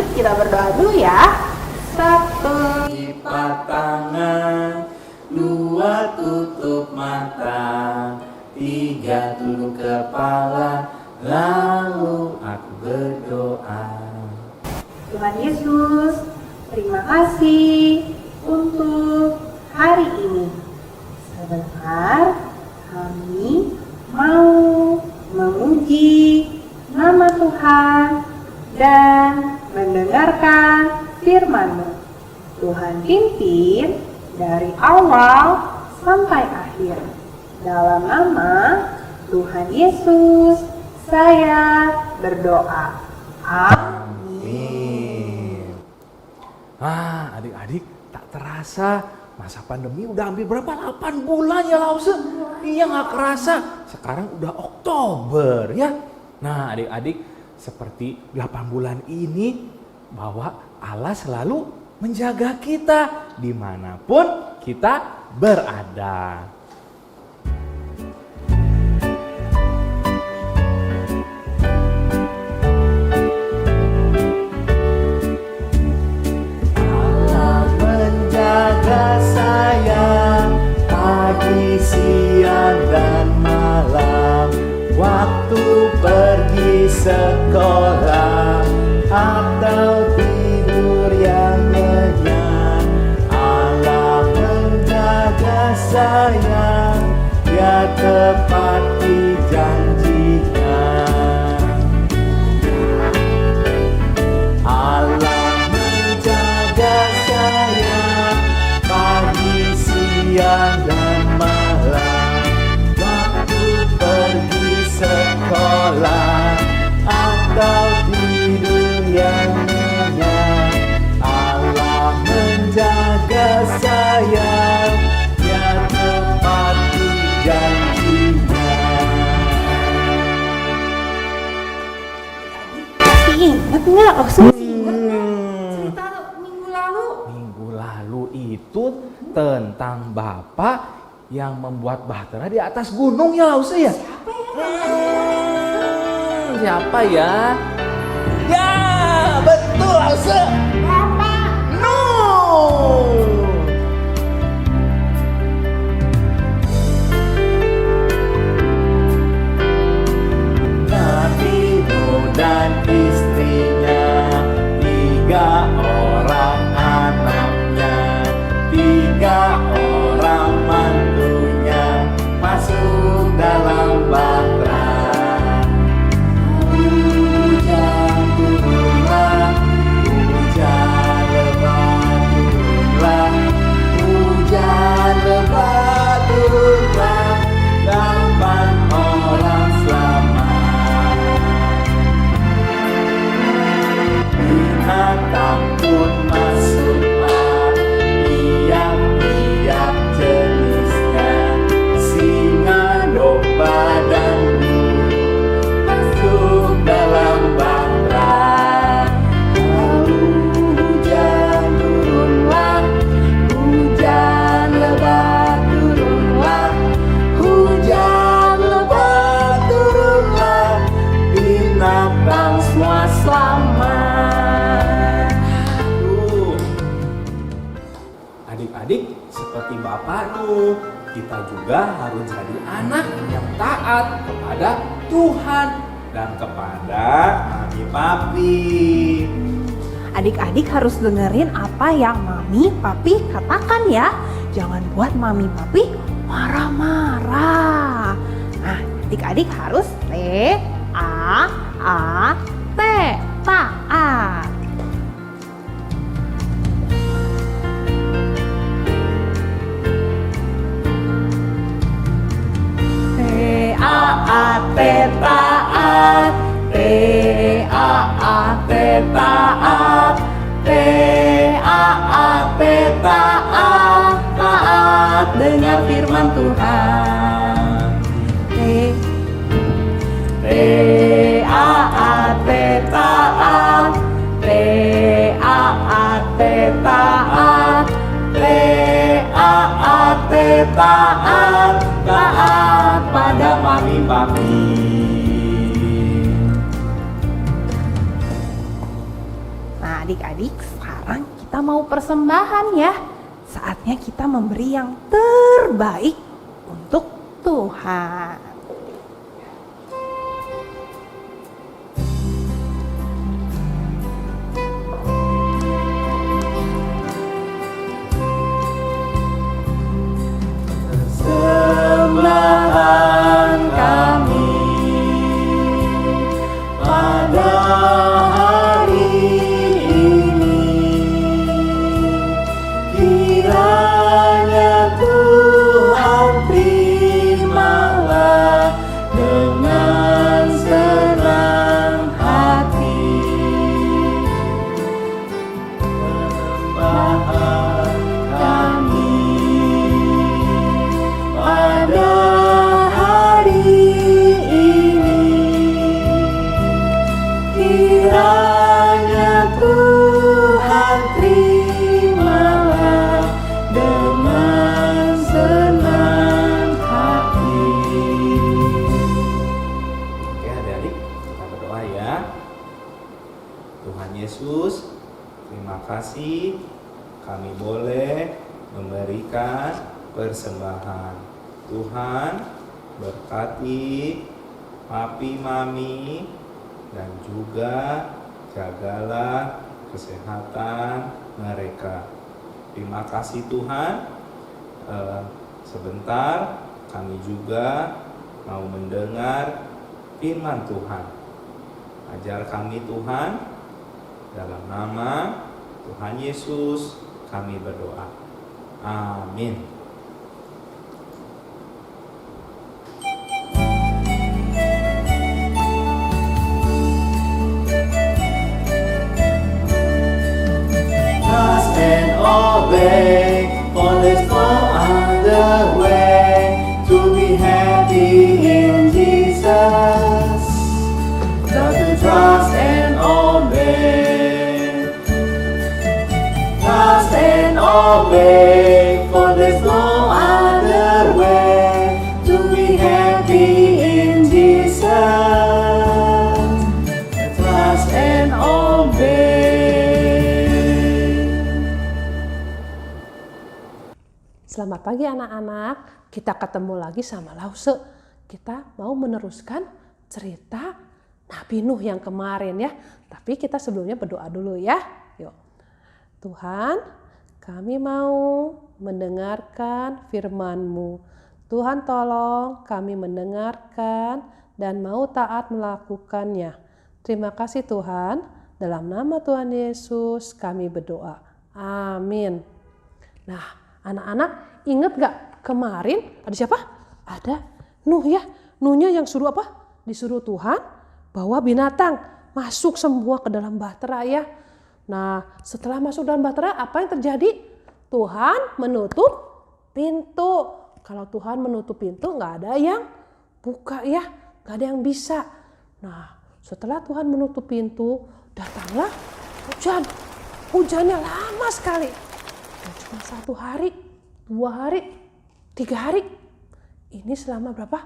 Yuk kita berdoa dulu ya. 1. Lipat tangan, 2 tutup mata, 3 tunduk kepala, lalu aku berdoa. Tuhan Yesus, terima kasih untuk hari ini. Sebentar kami mau memuji nama Tuhan dan mendengarkan firman-Mu. Tuhan pimpin dari awal sampai akhir. Dalam nama Tuhan Yesus, saya berdoa. Amin. Adik-adik, tak terasa masa pandemi udah hampir berapa? 8 bulan ya Lause? Iya gak kerasa. Sekarang udah Oktober ya. Nah adik-adik, seperti 8 bulan ini bahwa Allah selalu menjaga kita dimanapun kita berada. Siang dan malam, waktu pergi sekolah atau tidur yang nyenyak, Allah menjaga saya, Dia tepati janjinya. Allah menjaga saya pagi, siang dan malam, waktu pergi sekolah atau tidur yang nyenyak, Allah menjaga saya, Dia tepati janjinya. Masih ingat nggak? Masih ingat nggak cerita minggu lalu? Minggu lalu itu tentang Bapak yang membuat bahtera di atas gunung ya Lause ya? Siapa ya? Siapa ya? Ya, betul Lause. Bapak. No. Nabi Nuh dan istrinya, 3 orang anaknya, 3 orang mantunya masuk dalam bahtera. Hujan turunlah, hujan lebat turunlah, hujan lebat turunlah, 8 orang selamat. Binatang pun masuklah, tiap-tiap jenisnya, singa, domba, dan burung masuk dalam bahtera. Lalu hujan turunlah, hujan lebat turunlah, hujan lebat turunlah, binatang semua selamat. Adik-adik, seperti Bapak Nuh, kita juga harus jadi anak yang taat kepada Tuhan dan kepada Mami Papi. Adik-adik harus dengerin apa yang Mami Papi katakan ya. Jangan buat Mami Papi marah-marah. Nah, adik-adik harus T-A-A-T, taat. T-A-A-T, taat. T-A-A-T, taat. T-A-A-T, taat. Taat dengar firman Tuhan. T-A-A-T, taat. T-A-A-T, taat. T-A-A-T, taat. Taat pada Mami Papi. Nah, Nah adik-adik, sekarang kita mau persembahan ya. Saatnya kita memberi yang terbaik untuk Tuhan. Persembahan kami pada hari ini, kiranya Tuhan terimalah dengan senang hati. Persembahan kami pada hari ini, kiranya Tuhan terimalah dengan senang hati. Oke adik-adik, kita berdoa ya. Tuhan Yesus, terima kasih kami boleh memberikan persembahan. Tuhan berkati papi mami dan juga jagalah kesehatan mereka. Terima kasih Tuhan. Sebentar kami juga mau mendengar firman Tuhan. Ajar kami Tuhan, dalam nama Tuhan Yesus kami berdoa. Amin. Trust and obey, for there's no other way to be happy in Jesus. Got to trust and obey. Trust and obey, for there's no other way to be happy in Jesus. Trust and obey. Selamat pagi anak-anak, kita ketemu lagi sama Lause. Kita mau meneruskan cerita Nabi Nuh yang kemarin ya. Tapi kita sebelumnya berdoa dulu ya. Yuk. Tuhan, kami mau mendengarkan firman-Mu. Tuhan tolong kami mendengarkan dan mau taat melakukannya. Terima kasih Tuhan, dalam nama Tuhan Yesus kami berdoa. Amin. Nah, anak-anak ingat gak kemarin ada siapa? Ada Nuh ya. Nuhnya yang suruh apa? Disuruh Tuhan bawa binatang masuk semua ke dalam bahtera ya. Nah setelah masuk dalam bahtera apa yang terjadi? Tuhan menutup pintu. Kalau Tuhan menutup pintu gak ada yang buka ya. Gak ada yang bisa. Nah setelah Tuhan menutup pintu datanglah hujan. Hujannya lama sekali. Cuma 1 hari, 2 hari, 3 hari. Ini selama berapa?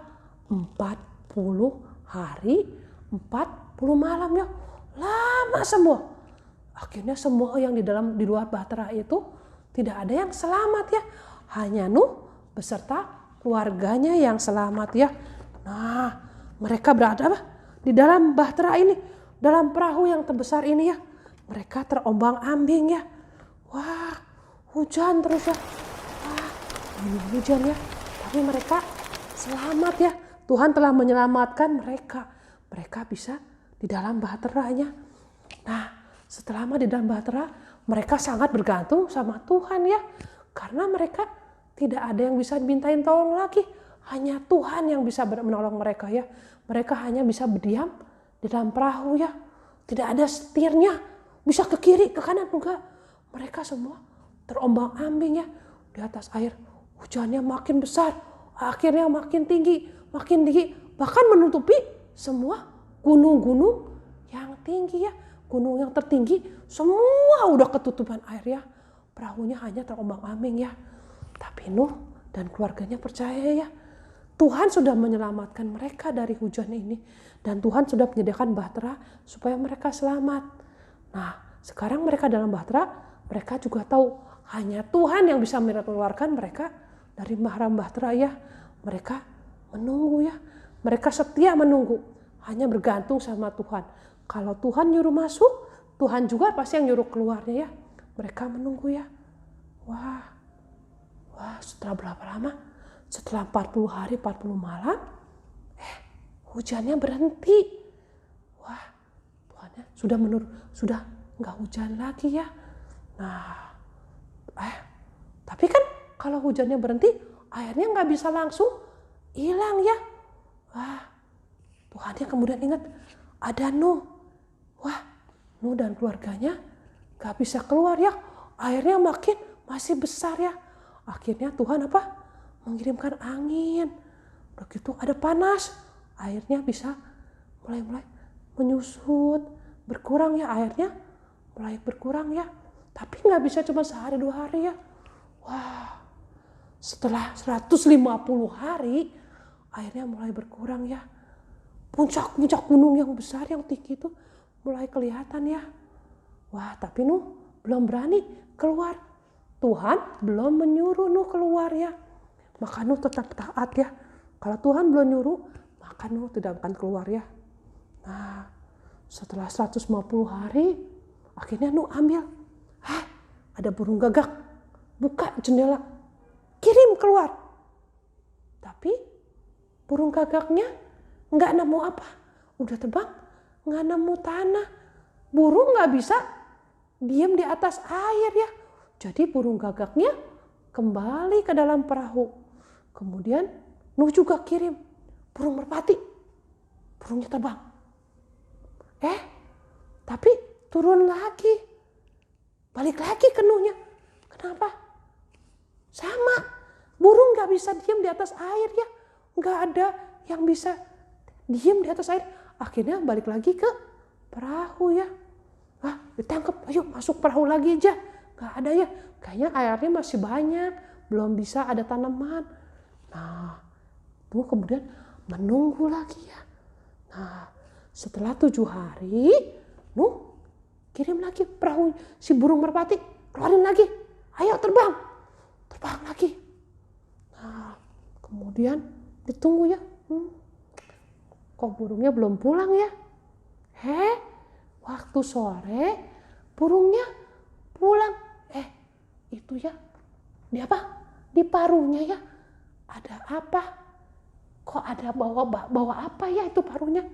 40 hari, 40 malam ya. Lama semua. Akhirnya semua yang di luar bahtera itu tidak ada yang selamat ya. Hanya Nuh beserta keluarganya yang selamat ya. Nah, mereka berada apa? Di dalam bahtera ini, dalam perahu yang terbesar ini ya. Mereka terombang-ambing ya. Wah, hujan terus ya. Wah, ini hujan ya. Tapi mereka selamat ya. Tuhan telah menyelamatkan mereka. Mereka bisa di dalam bahteranya. Nah, setelah di dalam bahtera, mereka sangat bergantung sama Tuhan ya. Karena mereka tidak ada yang bisa dimintain tolong lagi. Hanya Tuhan yang bisa menolong mereka ya. Mereka hanya bisa berdiam di dalam perahu ya. Tidak ada setirnya. Bisa ke kiri, ke kanan enggak. Mereka semua terombang-ambing ya di atas air. Hujannya makin besar, akhirnya makin tinggi, bahkan menutupi semua gunung-gunung yang tinggi ya. Gunung yang tertinggi semua udah ketutupan air ya. Perahunya hanya terombang-ambing ya. Tapi Nuh dan keluarganya percaya ya. Tuhan sudah menyelamatkan mereka dari hujan ini. Dan Tuhan sudah menyediakan bahtera supaya mereka selamat. Nah, sekarang mereka dalam bahtera, mereka juga tahu hanya Tuhan yang bisa mengeluarkan mereka dari mahram bahtera ya. Mereka menunggu ya. Mereka setia menunggu. Hanya bergantung sama Tuhan. Kalau Tuhan nyuruh masuk, Tuhan juga pasti yang nyuruh keluarnya ya. Mereka menunggu ya. Wah, setelah berapa lama? Setelah 40 hari, 40 malam, hujannya berhenti. Wah, Tuhannya sudah menurun, sudah nggak hujan lagi ya. Nah, tapi kan kalau hujannya berhenti, airnya nggak bisa langsung hilang ya. Wah, Tuhannya kemudian ingat ada Nuh. Wah, Nuh dan keluarganya nggak bisa keluar ya. Airnya masih besar ya. Akhirnya Tuhan mengirimkan angin. Begitu ada panas, airnya bisa mulai menyusut, berkurang ya airnya, mulai berkurang ya. Tapi nggak bisa cuma sehari 2 hari ya. Wah, setelah 150 hari, airnya mulai berkurang ya. Puncak-puncak gunung yang besar, yang tinggi itu mulai kelihatan ya. Wah, tapi Nuh belum berani keluar. Tuhan belum menyuruh Nuh keluar ya. Maka Nuh tetap taat ya. Kalau Tuhan belum nyuruh, maka Nuh tidak akan keluar ya. Nah, setelah 150 hari, akhirnya Nuh ambil. Ada burung gagak. Buka jendela. Kirim keluar. Tapi burung gagaknya nggak nemu apa. Udah terbang, nggak nemu tanah. Burung nggak bisa diam di atas air ya. Jadi burung gagaknya kembali ke dalam perahu. Kemudian Nuh juga kirim burung merpati. Burungnya terbang. Tapi turun lagi. Balik lagi ke Nuhnya. Kenapa? Sama. Burung gak bisa diam di atas air ya. Gak ada yang bisa diam di atas air. Akhirnya balik lagi ke perahu ya. Ditangkap. Ayo masuk perahu lagi aja. Gak ada ya. Kayaknya airnya masih banyak. Belum bisa ada tanaman. Nah, Nuh kemudian menunggu lagi ya. Nah, setelah 7 hari, Nuh kirim lagi perahu si burung merpati. Keluarin lagi. Ayo terbang. Terbang lagi. Nah, kemudian ditunggu ya. Kok burungnya belum pulang ya? Waktu sore burungnya pulang. Itu ya. Di paruhnya ya. Ada apa? Kok ada bawa apa ya itu paruhnya?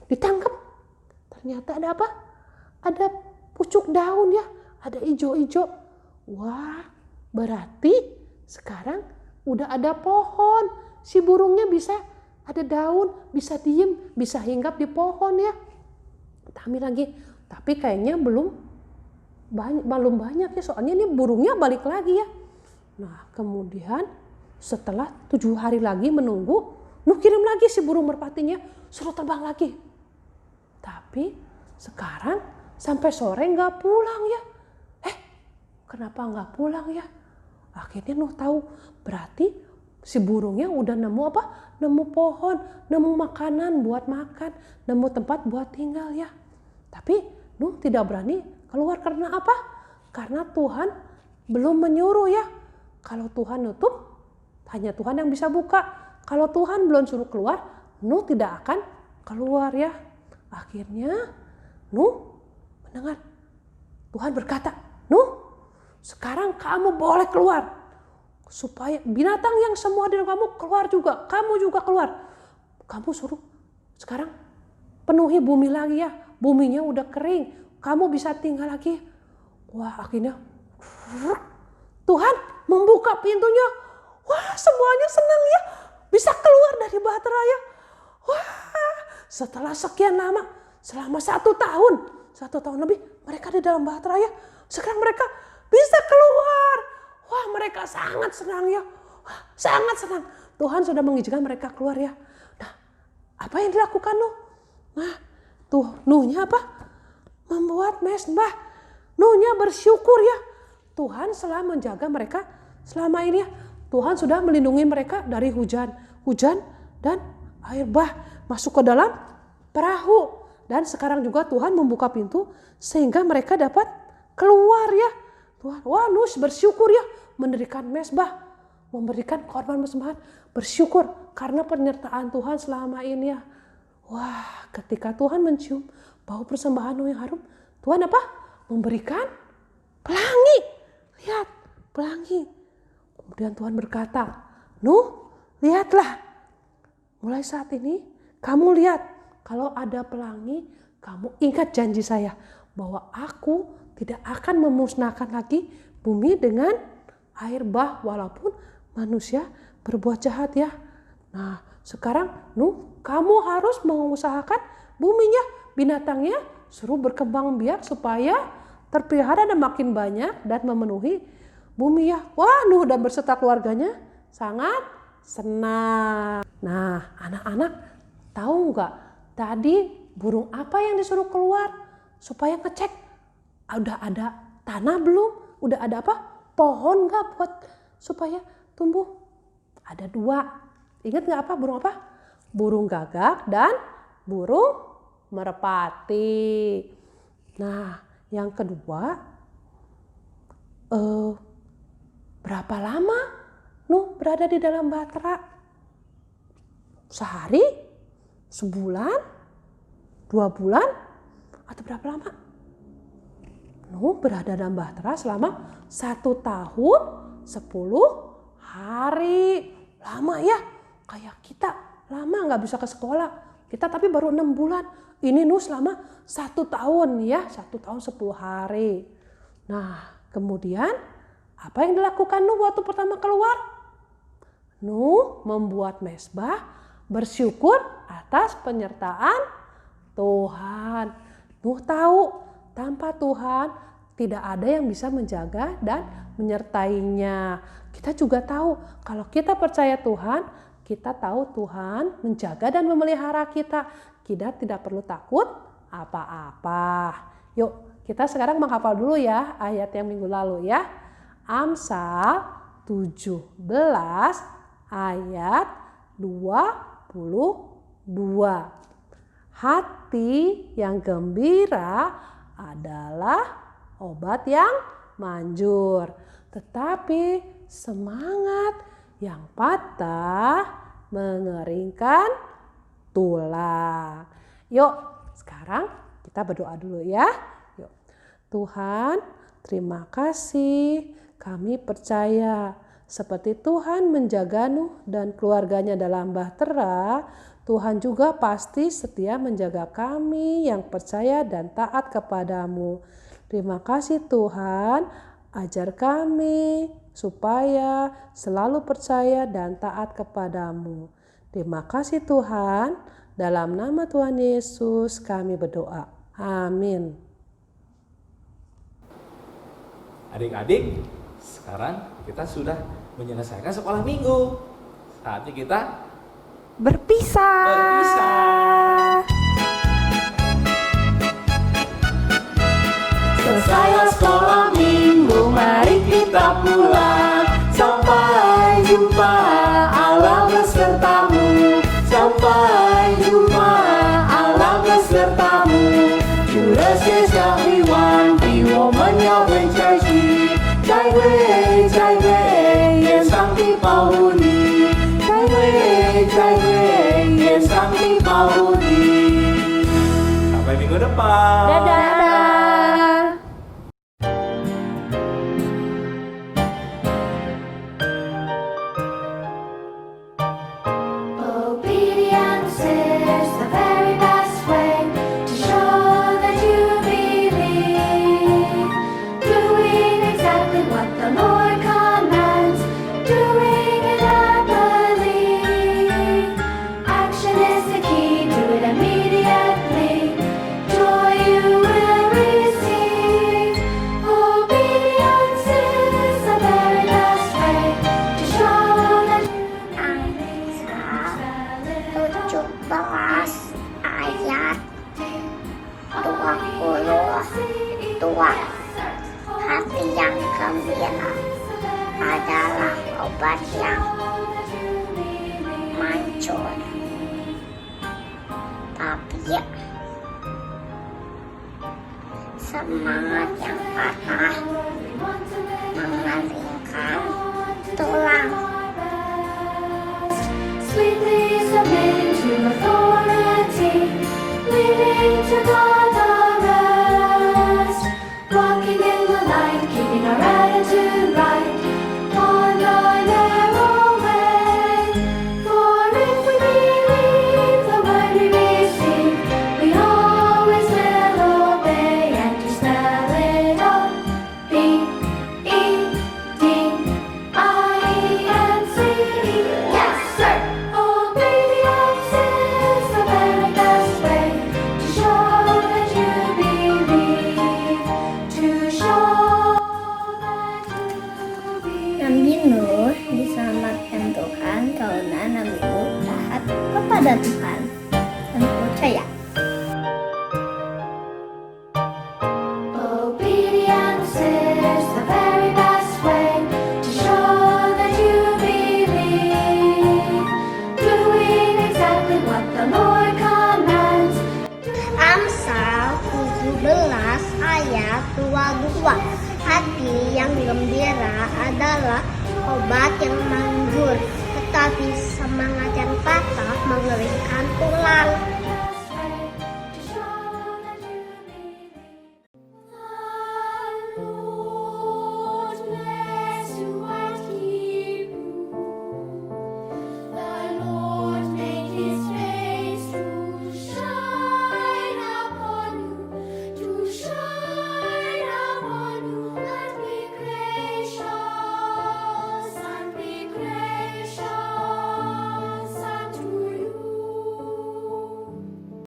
Ditangkap. Ternyata ada apa? Ada pucuk daun ya. Ada ijo-ijo. Wah, berarti sekarang udah ada pohon. Si burungnya bisa ada daun, bisa diem, bisa hinggap di pohon ya. Tapi kayaknya belum banyak ya, soalnya ini burungnya balik lagi ya. Nah, kemudian setelah 7 hari lagi menunggu, Nuh kirim lagi si burung merpatinya, suruh terbang lagi. Tapi sekarang sampai sore nggak pulang ya. Kenapa nggak pulang ya? Akhirnya Nuh tahu, berarti si burungnya udah nemu apa? Nemu pohon, nemu makanan buat makan, nemu tempat buat tinggal ya. Tapi Nuh tidak berani keluar karena apa? Karena Tuhan belum menyuruh ya. Kalau Tuhan nutup, hanya Tuhan yang bisa buka. Kalau Tuhan belum suruh keluar, Nuh tidak akan keluar ya. Akhirnya Nuh mendengar Tuhan berkata, Nuh, sekarang kamu boleh keluar. Supaya binatang yang semua di dalam kamu keluar juga. Kamu juga keluar. Kamu suruh sekarang penuhi bumi lagi ya. Buminya udah kering. Kamu bisa tinggal lagi. Wah, akhirnya Tuhan membuka pintunya. Wah, semuanya senang ya. Bisa keluar dari bahtera ya. Wah, setelah sekian lama. Selama 1 tahun. 1 tahun lebih mereka di dalam bahtera ya. Sekarang mereka bisa keluar. Wah, mereka sangat senang ya. Wah, sangat senang. Tuhan sudah mengizinkan mereka keluar ya. Nah, apa yang dilakukan Nuh? Nah, Nuhnya apa? Membuat mesbah. Nuhnya bersyukur ya. Tuhan telah menjaga mereka selama ini ya. Tuhan sudah melindungi mereka dari hujan dan air bah masuk ke dalam perahu. Dan sekarang juga Tuhan membuka pintu sehingga mereka dapat keluar ya. Tuhan, wah Nuh bersyukur ya mendirikan mezbah, memberikan korban persembahan. Bersyukur karena penyertaan Tuhan selama ini ya. Wah, ketika Tuhan mencium bau persembahan Nuh yang harum, Tuhan apa? Memberikan pelangi. Lihat, pelangi. Kemudian Tuhan berkata, Nuh, lihatlah. Mulai saat ini kamu lihat, kalau ada pelangi, kamu ingat janji saya bahwa aku tidak akan memusnahkan lagi bumi dengan air bah walaupun manusia berbuat jahat ya. Nah, sekarang Nuh, kamu harus mengusahakan buminya, binatangnya suruh berkembang biak supaya terpelihara dan makin banyak dan memenuhi bumi ya. Wah, Nuh dan berserta keluarganya sangat senang. Nah, anak-anak tahu nggak tadi burung apa yang disuruh keluar supaya ngecek udah ada tanah belum, udah ada apa pohon nggak buat supaya tumbuh? Ada 2. Ingat nggak apa burung apa? Burung gagak dan burung merpati. Nah, yang kedua, berapa lama Nuh berada di dalam bahtera? Sehari? Sebulan? 2 bulan? Atau berapa lama? Nuh berada dalam bahtera selama 1 tahun 10 hari. Lama ya, kayak kita lama nggak bisa ke sekolah. Kita tapi baru 6 bulan. Ini Nuh selama 1 tahun ya, 1 tahun 10 hari. Nah, kemudian apa yang dilakukan Nuh waktu pertama keluar? Nuh membuat mezbah, bersyukur atas penyertaan Tuhan. Nuh tahu tanpa Tuhan tidak ada yang bisa menjaga dan menyertainya. Kita juga tahu kalau kita percaya Tuhan, kita tahu Tuhan menjaga dan memelihara kita. Kita tidak perlu takut apa-apa. Yuk, kita sekarang menghafal dulu ya ayat yang minggu lalu ya. Amsal 17 ayat 22. Hati yang gembira adalah obat yang manjur, tetapi semangat yang patah mengeringkan tulang. Yuk, sekarang kita berdoa dulu ya. Yuk. Tuhan, terima kasih. Kami percaya seperti Tuhan menjaga Nuh dan keluarganya dalam bahtera, Tuhan juga pasti setia menjaga kami yang percaya dan taat kepadamu. Terima kasih Tuhan, ajar kami supaya selalu percaya dan taat kepadamu. Terima kasih Tuhan, dalam nama Tuhan Yesus kami berdoa. Amin. Adik-adik, sekarang kita sudah menyelesaikan sekolah minggu. Saatnya kita berpisah. Selesai sekolah minggu, mari kita pulang. Sampai jumpa, Allah besertamu. Sampai jumpa, Allah besertamu。除了写下遗忘，比我们要更珍惜。再会，再会，愿上帝保护你。再会，再会，愿上帝保护你。sampai minggu depan. Dadah. Obedience is the very best way to show that you believe. Doing exactly what the Lord commands, doing it happily. Action is the key, do it immediately. Joy you will receive. Obedience is the very best way to show that you believe. 17 ayat 22. Hati yang gembira adalah obat yang manjur, tapi semangat yang patah mengeringan tulang. Sweetly submitting to authority, leading to God's rest, walking in the light, keeping our attitude right on the narrow way. For if we believe the word we receive, we always will obey and to spell it out. B-E-D-I-N-C-E. Yes, sir. Obedience is the very best way to show that you believe. To show that you believe. Nabi Nuh diselamatkan Tuhan karena Nabi Nuh taat kepada Tuhan dan percaya. Obedience is the very best way to show that you believe. Doing exactly what the Lord commands. Amsal 17 ayat 22. Hati yang gembira adalah obat yang manjur, tetapi semangat yang patah mengeringkan tulang.